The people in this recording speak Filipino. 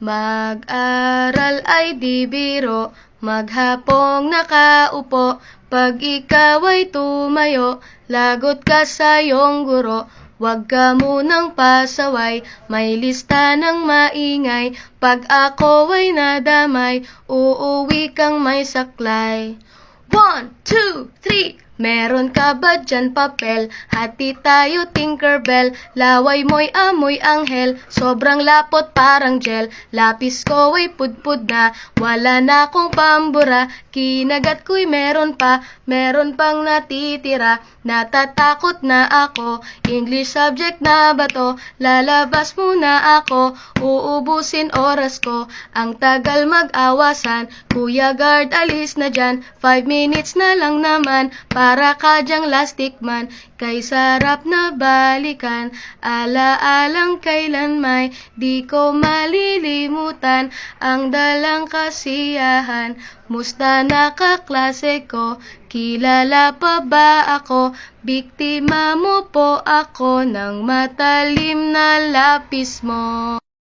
Mag-aral ay di biro, maghapong nakaupo. Pag ikaw ay tumayo, lagot ka sa iyong guro. Huwag ka munang pasaway, may lista ng maingay. Pag ako ay nadamay, uuwi kang may saklay. 1, 2, 3. Meron ka ba dyan papel? Hati tayo Tinkerbell. Laway mo'y amoy anghel, sobrang lapot parang gel. Lapis ko ay pudpud na, wala na akong pambura. Kinagat ko'y meron pang natitira. Natatakot na ako, English subject na ba to? Lalabas muna ako, uubusin oras ko. Ang tagal mag-awasan, Kuya Guard alis na dyan. 5 minutes na lang naman, para ka dyang lastic man. Kay sarap na balikan, alaalang kailan may di ko malilimutan. Ang dalang kasiyahan, musta na kaklase ko? Kilala pa ba ako? Biktima mo po ako ng matalim na lapis mo.